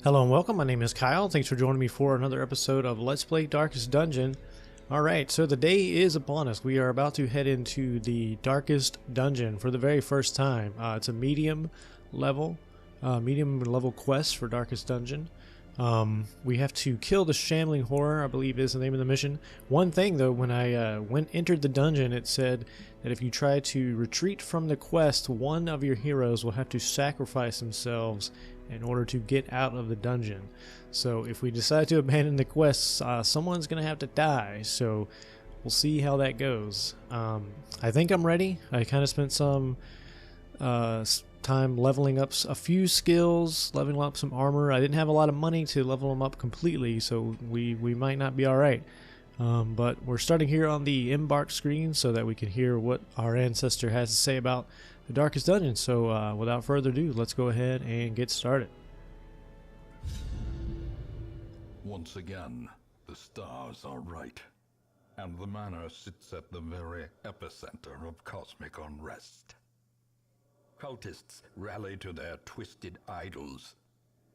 Hello and welcome, my name is Kyle. Thanks for joining me for another episode of Let's Play Darkest Dungeon. Alright, so the day is upon us. We are about to head into the Darkest Dungeon for the very first time. It's a medium level quest for Darkest Dungeon. We have to kill the Shambling Horror, I believe is the name of the mission. One thing though, when I entered the dungeon, it said that if you try to retreat from the quest, one of your heroes will have to sacrifice themselves in order to get out of the dungeon. So if we decide to abandon the quest, someone's gonna have to die, so we'll see how that goes. I think I'm ready. I kind of spent some time leveling up a few skills, leveling up some armor. I didn't have a lot of money to level them up completely, so we might not be alright. But we're starting here on the embark screen so that we can hear what our ancestor has to say about the Darkest Dungeon. So without further ado, let's go ahead and get started. Once again, the stars are right, and the manor sits at the very epicenter of cosmic unrest. Cultists rally to their twisted idols,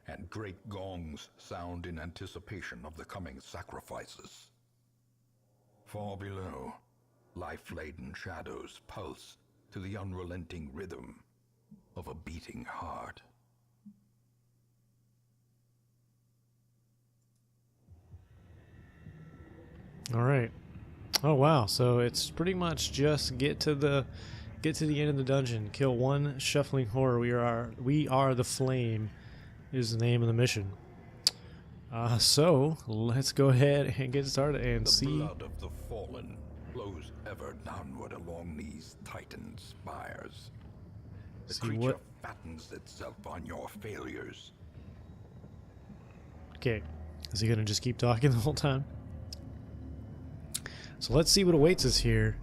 and great gongs sound in anticipation of the coming sacrifices. Far below, life-laden shadows pulse to the unrelenting rhythm of a beating heart. All right. Oh wow! So it's pretty much just get to the end of the dungeon, kill one shuffling horror. We are the flame is the name of the mission. So let's go ahead and get started and see. The blood of the fallen flows ever downward along these titan spires. The creature fattens itself on your failures. Okay, is he gonna just keep talking the whole time? So let's see what awaits us here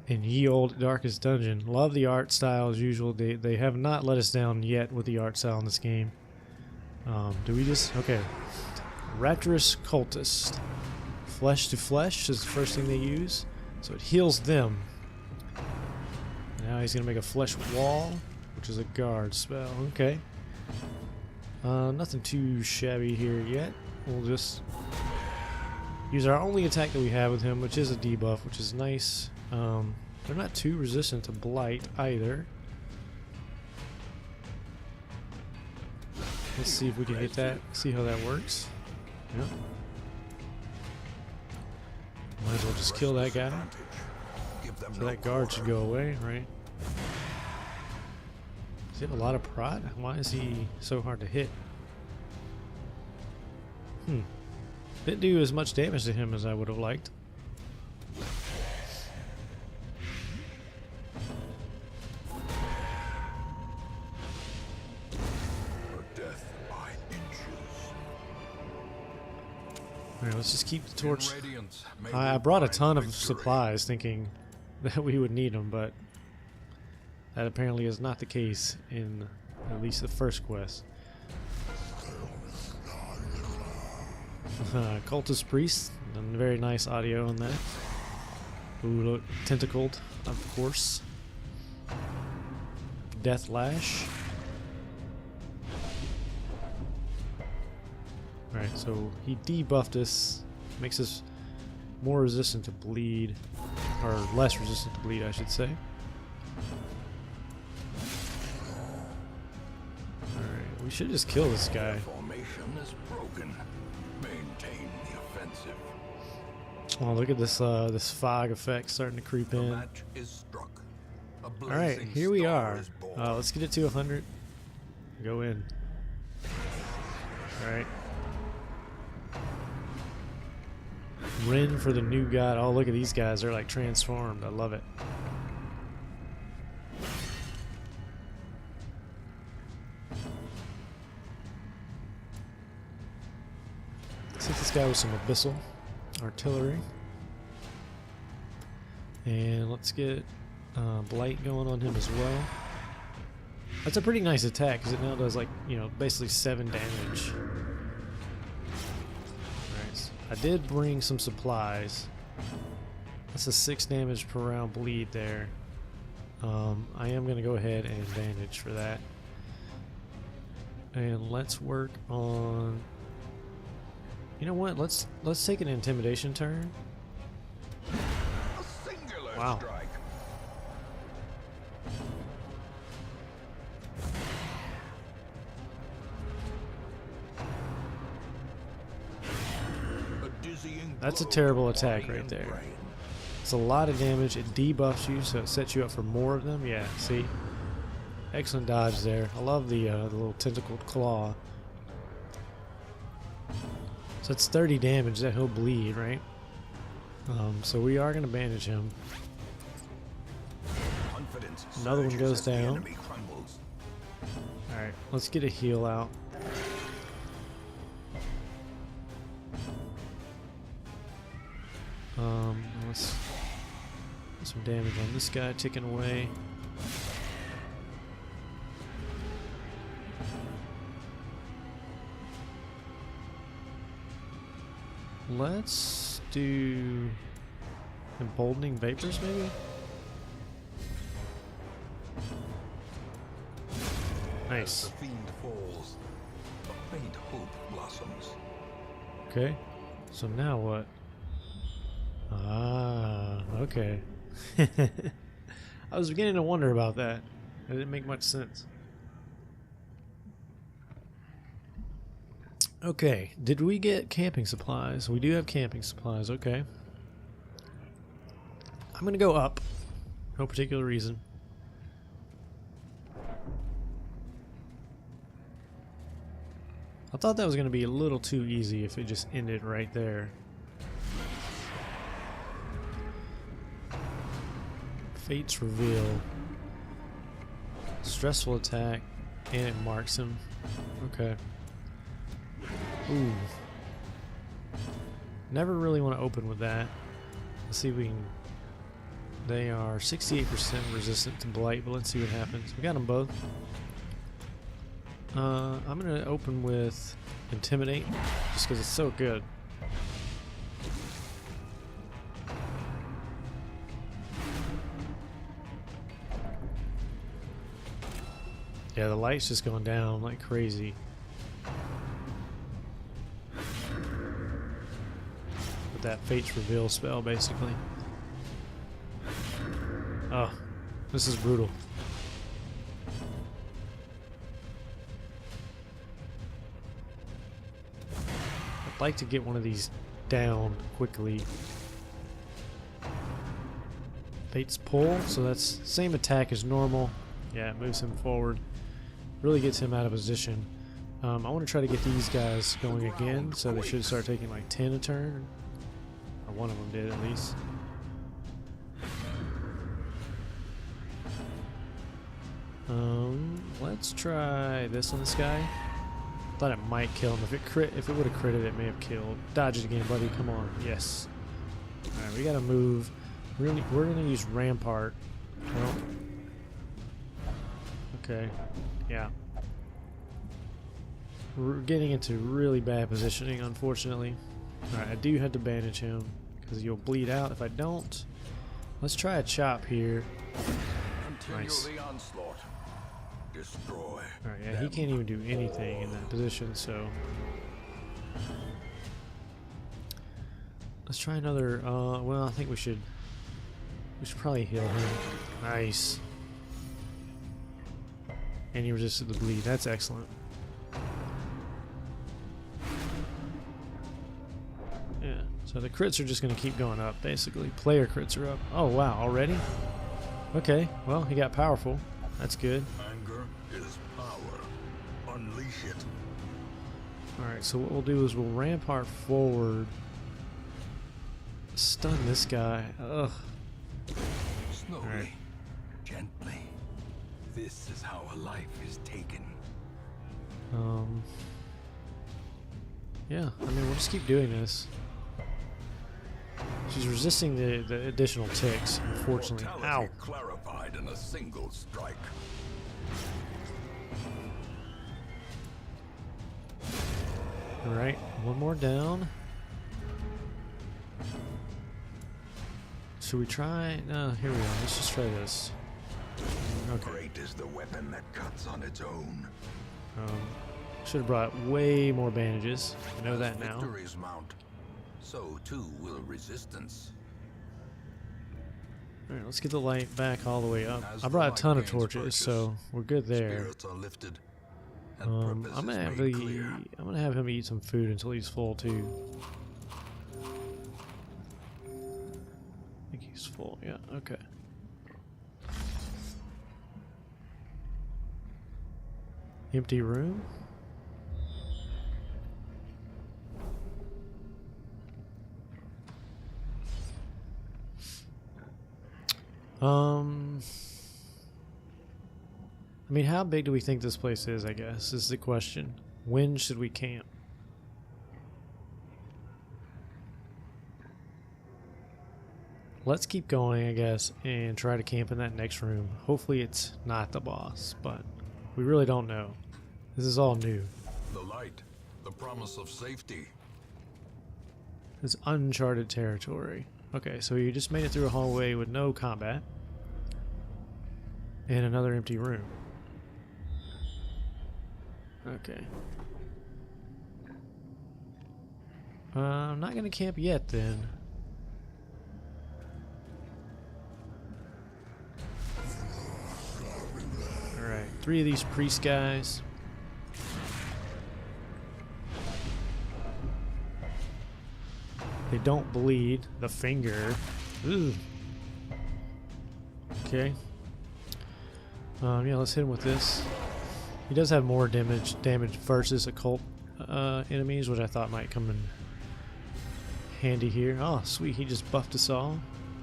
in ye old Darkest Dungeon. Love the art style as usual. They have not let us down yet with the art style in this game. Do we just... okay. Rapturous Cultist. Flesh to flesh is the first thing they use. So it heals them. Now he's going to make a flesh wall, which is a guard spell. Okay. Nothing too shabby here yet. We'll just use our only attack that we have with him, which is a debuff, which is nice. They're not too resistant to blight either. Let's see if we can hit that, see how that works. Yep. Might as well just kill that guy. So that guard should go away, right? Does he have a lot of prod? Why is he so hard to hit? Didn't do as much damage to him as I would have liked. Alright, let's just keep the torch. I brought a ton of supplies thinking that we would need them, but that apparently is not the case in at least the first quest. Cultist Priest, and very nice audio on that. Ooh, look, tentacled, of course. Death Lash. Alright, so he debuffed us, makes us more resistant to bleed, or less resistant to bleed, I should say. Alright, we should just kill this guy. Formation is broken. Maintain the offensive. Oh, look at this this fog effect starting to creep in. Match is struck. Alright, here we are. Let's get it to 100. Go in. Alright. Rin for the new god. Oh, look at these guys. They're like transformed. I love it. Let's hit this guy with some abyssal artillery. And let's get blight going on him as well. That's a pretty nice attack because it now does like, you know, basically 7 damage. I did bring some supplies. That's a 6 damage per round bleed there. I am going to go ahead and bandage for that. And let's work on... You know what? Let's take an intimidation turn. A singular Wow. strike. A dizzying That's a blow terrible to attack body right and there. brain. It's a lot of damage. It debuffs you, so it sets you up for more of them. Yeah, see? Excellent dodge there. I love the little tentacled claw. So it's 30 damage that he'll bleed, right? So we are going to bandage him. Confidence Another one surges goes as the down. enemy crumbles. Alright, let's get a heal out. Let's get some damage on this guy ticking away. Let's do emboldening vapors, maybe? Nice. As the fiend falls, a faint hope blossoms. Okay. So now what? Ah, okay. I was beginning to wonder about that. It didn't make much sense. Okay, did we get camping supplies? We do have camping supplies, okay. I'm gonna go up. No particular reason. I thought that was gonna be a little too easy if it just ended right there. Fate's Reveal. Stressful attack, and it marks him. Okay. Ooh. Never really want to open with that. Let's see if we can... They are 68% resistant to blight, but let's see what happens. We got them both. I'm going to open with Intimidate, just because it's so good. Yeah, the light's just going down like crazy. With that Fate's Reveal spell, basically. Oh, this is brutal. I'd like to get one of these down quickly. Fate's Pull, so that's same attack as normal. Yeah, it moves him forward. Really gets him out of position. I want to try to get these guys going again, so they should start taking like 10 a turn. Or one of them did, at least. Let's try this on this guy. Thought it might kill him. If it would have critted, it may have killed. Dodge it again, buddy. Come on. Yes. Alright, we gotta move. We're gonna use Rampart. Well, okay. Yeah. We're getting into really bad positioning, unfortunately. Alright, I do have to bandage him, because you'll bleed out if I don't. Let's try a chop here. Continue Nice. the onslaught. Destroy. Alright, yeah, he can't even do anything in that position, so... Let's try another, well, I think we should probably heal him. Nice. And he resisted the bleed. That's excellent. Yeah, so the crits are just going to keep going up, basically. Player crits are up. Oh, wow, already? Okay, well, he got powerful. That's good. Anger is power. Unleash it. Alright, so what we'll do is we'll rampart forward. Stun this guy. Ugh. Slowly. Alright. Gently. This is how a life is taken. Yeah, I mean, we'll just keep doing this. She's resisting the additional ticks, unfortunately. Ow. Mortality clarified in a single strike. Alright, one more down. Should we try? No, here we are. Let's just try this. Okay. Great is the weapon that cuts on its own. Should have brought way more bandages. I know that now. Victories mount, so too will resistance. Alright, let's get the light back all the way up. As I the brought a light ton of gains torches, purchase, so we're good there. Spirits are lifted, and purpose I'm is gonna have made clear. I'm gonna have him eat some food until he's full too. I think he's full. Yeah. Okay. Empty room. I mean, how big do we think this place is, I guess, is the question. When should we camp? Let's keep going, I guess, and try to camp in that next room. Hopefully it's not the boss, but we really don't know. This is all new. The light, the promise of safety. It's uncharted territory. Okay, so you just made it through a hallway with no combat. And another empty room. Okay. I'm not going to camp yet then. Alright, 3 of these priest guys. They don't bleed. The finger. Ugh. Okay. Yeah, let's hit him with this. He does have more damage versus occult enemies, which I thought might come in handy here. Oh, sweet. He just buffed us all.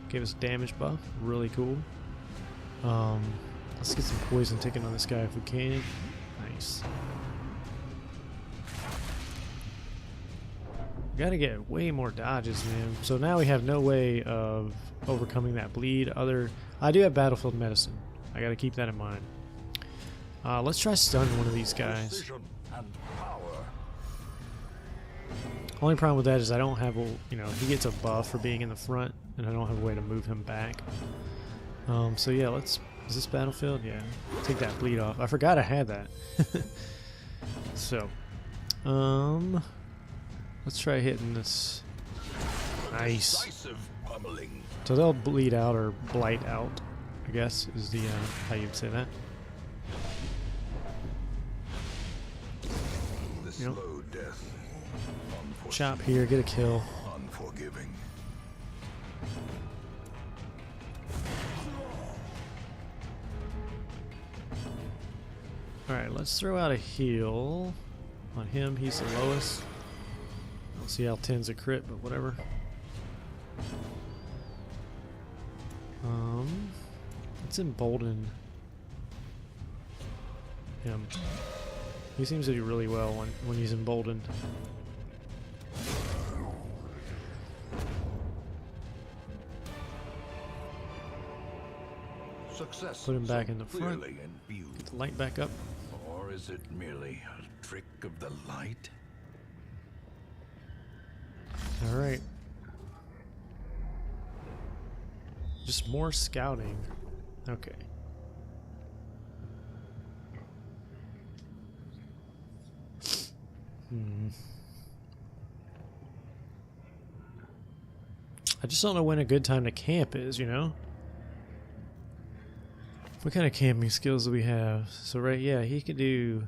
Gave us a damage buff. Really cool. Let's get some poison taken on this guy if we can. Nice. Gotta get way more dodges, man. So now we have no way of overcoming that bleed. I do have battlefield medicine. I gotta keep that in mind. Let's try stunning one of these guys. Precision and power. Only problem with that is I don't have a, he gets a buff for being in the front, and I don't have a way to move him back. So yeah, is this battlefield? Yeah, take that bleed off. I forgot I had that. So, let's try hitting this. Nice. Decisive pummeling. So they'll bleed out or blight out, I guess is the how you'd say that. The slow death. Chop here, get a kill. Unforgiving. Alright, let's throw out a heal on him. He's the lowest. I don't see how 10's a crit, but whatever. Let's embolden him. He seems to do really well when he's emboldened. Success. Put him back so in the front. clearly in view. Get the light back up. Or is it merely a trick of the light? Alright. Just more scouting. Okay. I just don't know when a good time to camp is, What kind of camping skills do we have? So yeah, he could do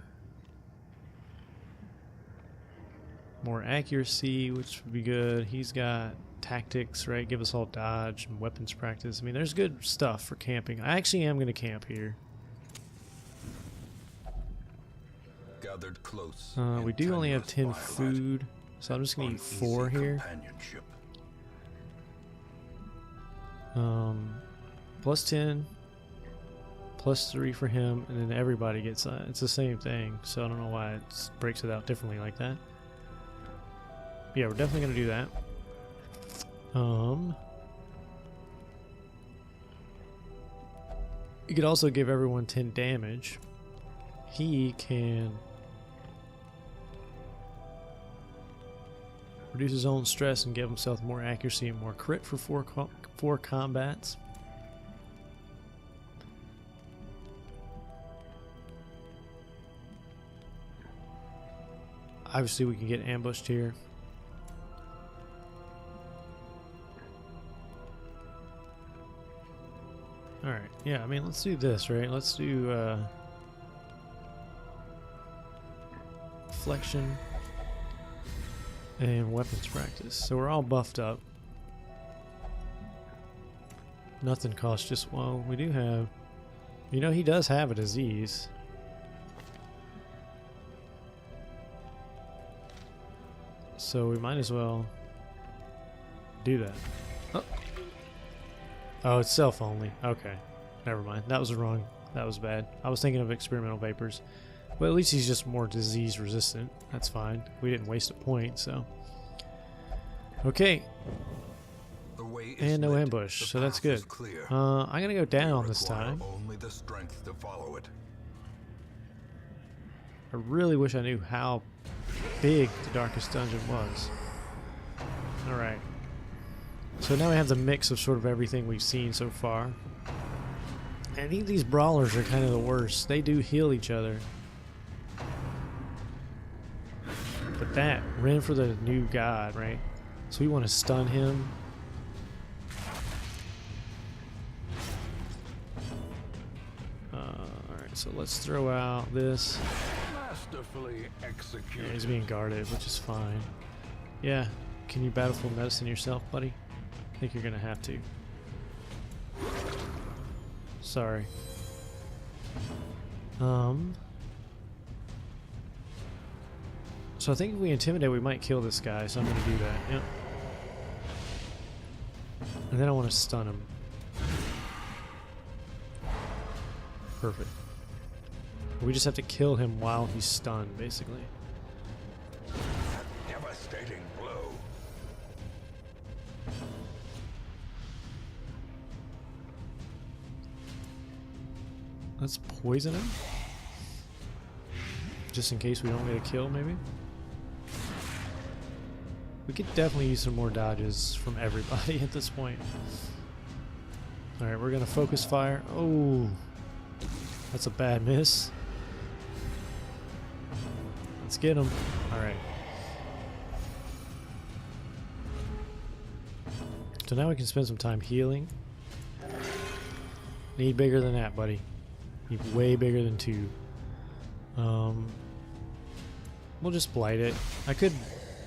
more accuracy, which would be good. He's got tactics, right? Give us all dodge and weapons practice. I mean, there's good stuff for camping. I actually am going to camp here. Gathered close. We do only have 10 food, so I'm just going to eat 4 here. Plus 10, plus 3 for him, and then everybody gets it's the same thing, so I don't know why it breaks it out differently like that. Yeah, we're definitely going to do that. You could also give everyone 10 damage. He can reduce his own stress and give himself more accuracy and more crit for 4 combats. Obviously, we can get ambushed here. Alright, yeah, I mean, let's do this, right? Let's do flexion and weapons practice. So we're all buffed up. Nothing costs just, well, we do have, you know, he does have a disease. So we might as well do that. Oh, oh, it's self only. Okay, never mind. That was wrong. That was bad. I was thinking of experimental vapors. But at least he's just more disease resistant. That's fine. We didn't waste a point, so. Okay. The way is And no lit. ambush, The so that's path good. is clear. I'm gonna go down We this require time. Only the strength to follow it. I really wish I knew how big the darkest dungeon was. Alright. So now we have the mix of sort of everything we've seen so far. And I think these brawlers are kind of the worst. They do heal each other. But that, ran for the new god, right? So we want to stun him. Alright, so let's throw out this. Masterfully executed. Yeah, he's being guarded, which is fine. Yeah, can you battlefield medicine yourself, buddy? I think you're gonna have to. Sorry. So I think if we intimidate, we might kill this guy, so I'm gonna do that. Yep. And then I want to stun him. Perfect. We just have to kill him while he's stunned, basically. Devastating blow. Let's poison him. Just in case we don't get a kill, maybe. We could definitely use some more dodges from everybody at this point. Alright, we're gonna focus fire. Oh, that's a bad miss. Let's get him. Alright. So now we can spend some time healing. Need bigger than that, buddy. Need way bigger than 2. We'll just blight it. I could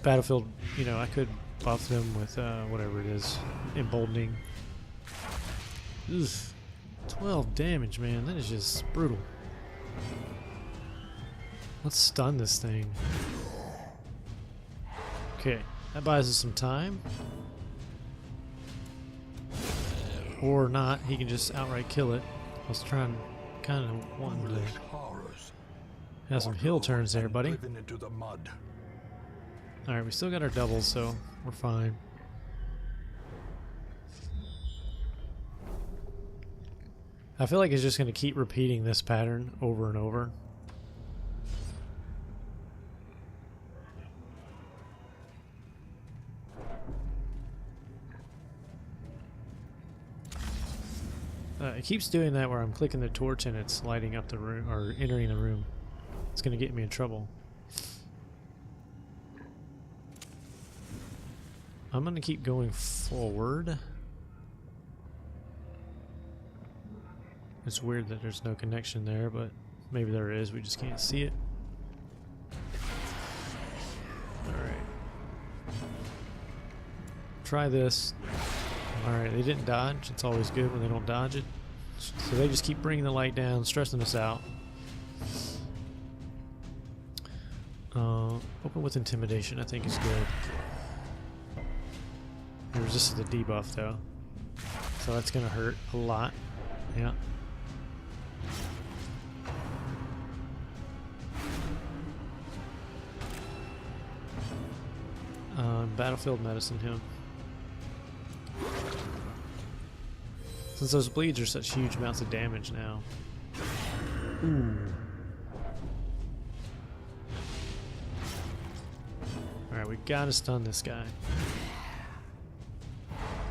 battlefield, you know, I could buff them with whatever it is, emboldening. Oof, 12 damage, man. That is just brutal. Let's stun this thing. Okay, that buys us some time. Or not, he can just outright kill it. I was trying, kind of wanting to Horrors. have some hill turns there, buddy. Driven into the mud. Alright, we still got our doubles, so we're fine. I feel like it's just going to keep repeating this pattern over and over. It keeps doing that where I'm clicking the torch and it's lighting up the room, or entering the room. It's going to get me in trouble. I'm going to keep going forward. It's weird that there's no connection there, but maybe there is. We just can't see it. Alright. Try this. Alright, they didn't dodge. It's always good when they don't dodge it. So they just keep bringing the light down, stressing us out. Open with intimidation, I think is good. It resists the debuff though, so that's gonna hurt a lot. Yeah. Battlefield medicine him. Since those bleeds are such huge amounts of damage now. Ooh. Alright, we gotta stun this guy.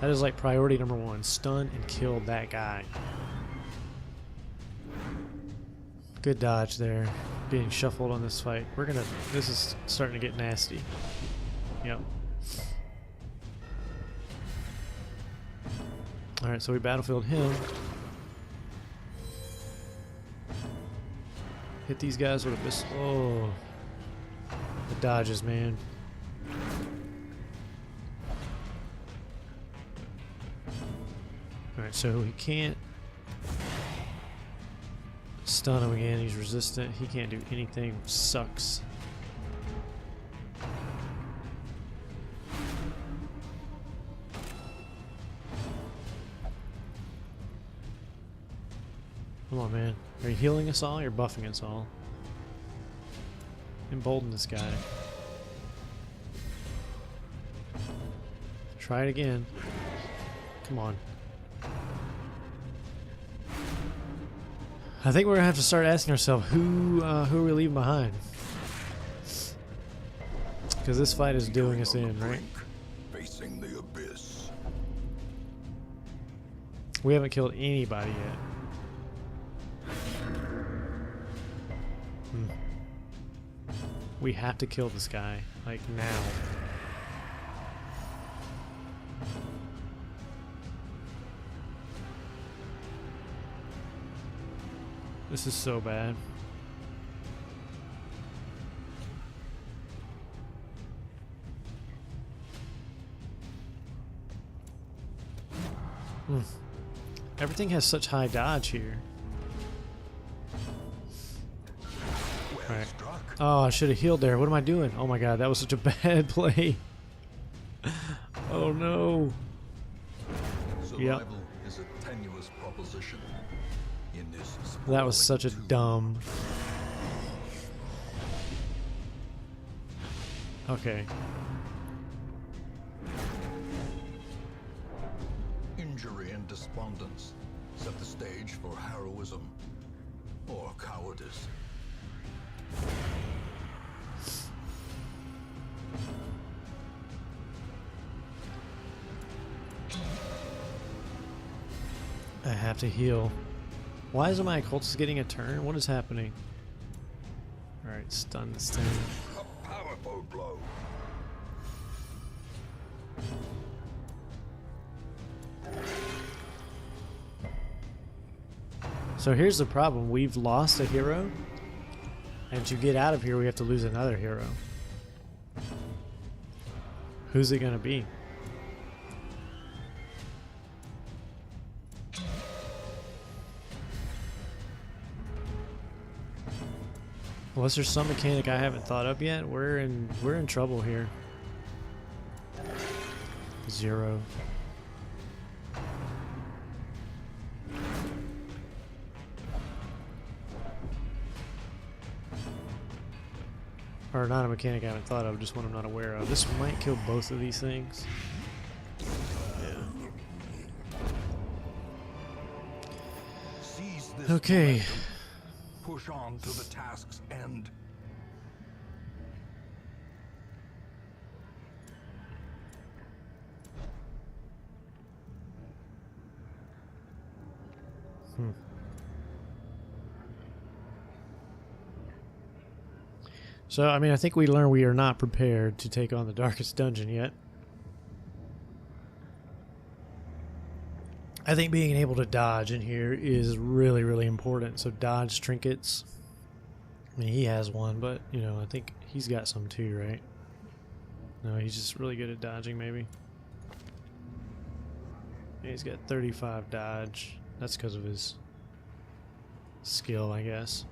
That is like priority number 1. Stun and kill that guy. Good dodge there. Being shuffled on this fight. This is starting to get nasty. Yep. Alright, so we battlefield him. Hit these guys with a missile. Oh. The dodges, man. Alright, so he can't stun him again. He's resistant. He can't do anything. Sucks. Come on, man. Are you healing us all or buffing us all? Embolden this guy. Try it again. Come on. I think we're gonna have to start asking ourselves who are we leaving behind? Because this fight is doing us in, right? Facing the abyss. We haven't killed anybody yet. We have to kill this guy, like now. This is so bad. Everything has such high dodge here. Alright. Oh, I should have healed there. What am I doing? Oh my god, that was such a bad play. Oh no. Survival is a tenuous proposition. In this That was such a dumb. Okay. Injury and despondence set the stage for heroism or cowardice. I have to heal. Why isn't my occultist getting a turn? What is happening? Alright, stun this thing. A powerful blow. So here's the problem. We've lost a hero. And to get out of here, we have to lose another hero. Who's it gonna be? Unless there's some mechanic I haven't thought up yet, we're in trouble here. 0. Or not a mechanic I haven't thought of, just one I'm not aware of. This might kill both of these things. Yeah. Okay. Push on to the task's end. So, I mean, I think we learned we are not prepared to take on the darkest dungeon yet. I think being able to dodge in here is really, really important. So dodge trinkets. I mean, he has one, but, you know, I think he's got some too, right? No, he's just really good at dodging, maybe. Yeah, he's got 35 dodge. That's because of his skill, I guess.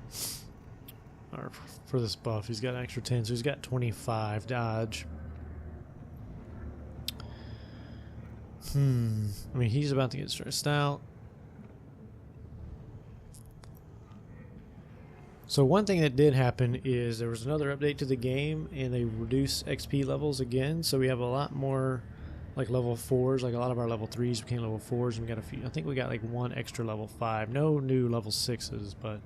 Or for this buff, he's got an extra 10, so he's got 25 dodge. I mean, he's about to get stressed out. So one thing that did happen is there was another update to the game, and they reduced XP levels again. So we have a lot more, like level 4s. Like a lot of our level 3s became level 4s, and we got a few. I think we got like one extra level 5. No new level 6s, but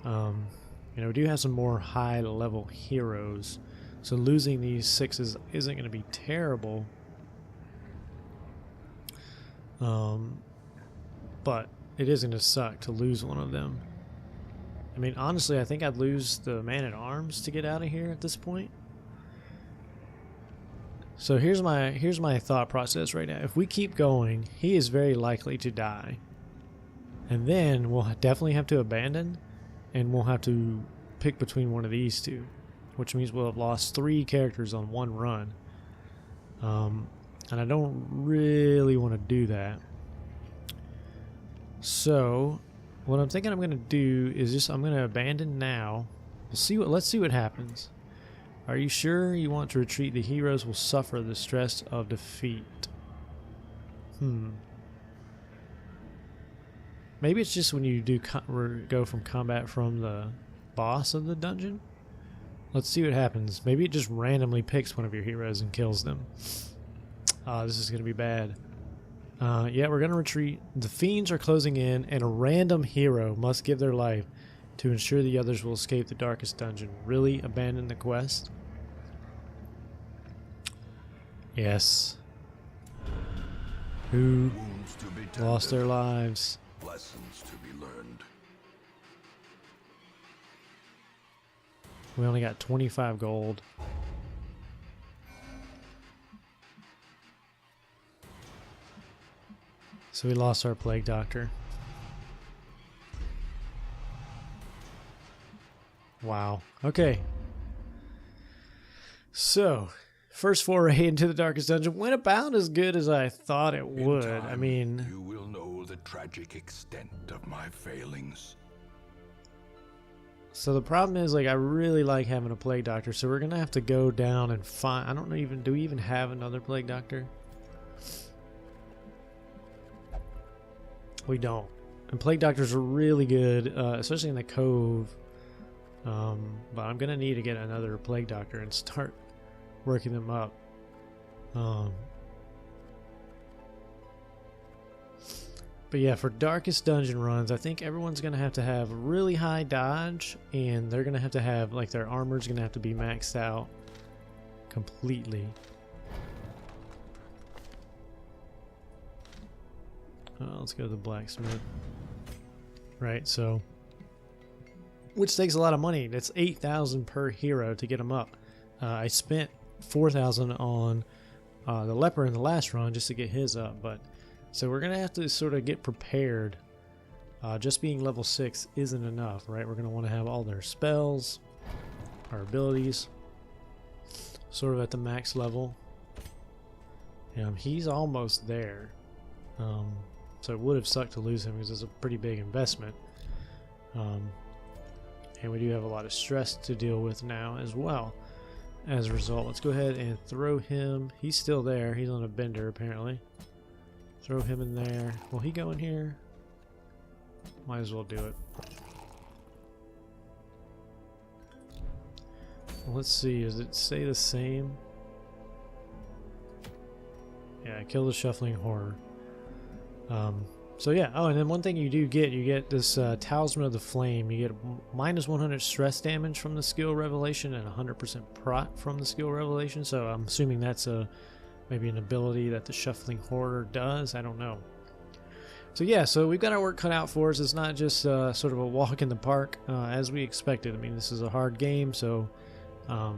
you know, we do have some more high level heroes. So losing these 6s isn't going to be terrible. But it is going to suck to lose one of them. I mean, honestly, I think I'd lose the man-at-arms to get out of here at this point. So here's my thought process right now. If we keep going, he is very likely to die. And then we'll definitely have to abandon, and we'll have to pick between one of these two, which means we'll have lost 3 characters on one run. And I don't really want to do that. So what I'm thinking I'm going to do is I'm going to abandon now. Let's see what happens. Are you sure you want to retreat? The heroes will suffer the stress of defeat. Maybe it's just when you do go from combat from the boss of the dungeon. Let's see what happens. Maybe it just randomly picks one of your heroes and kills them. This is going to be bad. Yeah, we're going to retreat. The fiends are closing in, and a random hero must give their life to ensure the others will escape the darkest dungeon. Really abandon the quest? Yes. Who lost their lives? Lessons to be learned. We only got 25 gold. So we lost our plague doctor. Wow. Okay. So, first foray into the darkest dungeon went about as good as I thought it would. I mean, You will know the tragic extent of my failings. so the problem is, like, I really like having a plague doctor, so we're gonna have to go down and find. I don't know do we even have another plague doctor? We don't. And plague doctors are really good, especially in the cove. But I'm gonna need to get another plague doctor and start working them up. But yeah, for darkest dungeon runs, I think everyone's gonna have to have really high dodge, and they're gonna have to have, like, their armor's gonna have to be maxed out completely. Let's go to the blacksmith. Right, so, which takes a lot of money. That's 8,000 per hero to get them up. I spent 4,000 on the leper in the last run just to get his up, but so we're gonna have to sort of get prepared. Just being level 6 isn't enough, right? We're gonna want to have all their spells, our abilities, sort of at the max level. He's almost there. So it would have sucked to lose him because it's a pretty big investment. And we do have a lot of stress to deal with now as well. As a result, let's go ahead and throw him. He's still there. He's on a bender apparently. Throw him in there. Will he go in here? Might as well do it. Let's see. Does it say the same? Yeah, kill the shuffling horror. So yeah, oh, and then one thing you get this Talisman of the Flame. You get minus 100 stress damage from the skill revelation and 100% prot from the skill revelation. So I'm assuming that's maybe an ability that the Shuffling Horror does. I don't know. So yeah, so we've got our work cut out for us. It's not just sort of a walk in the park as we expected. I mean, this is a hard game, so I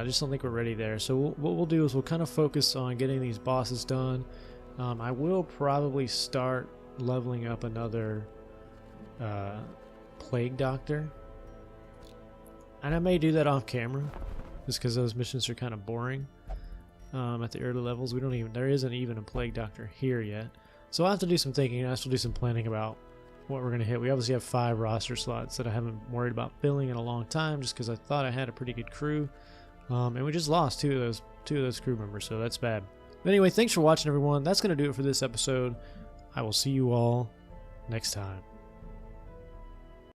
just don't think we're ready there. So what we'll do is we'll kind of focus on getting these bosses done. I will probably start leveling up another plague doctor, and I may do that off camera just because those missions are kind of boring at the early levels. There isn't even a plague doctor here yet, so I'll have to do some thinking. I have to do some planning about what we're going to hit. We obviously have 5 roster slots that I haven't worried about filling in a long time just because I thought I had a pretty good crew, and we just lost two of those crew members, so that's bad. But anyway, thanks for watching, everyone. That's going to do it for this episode. I will see you all next time.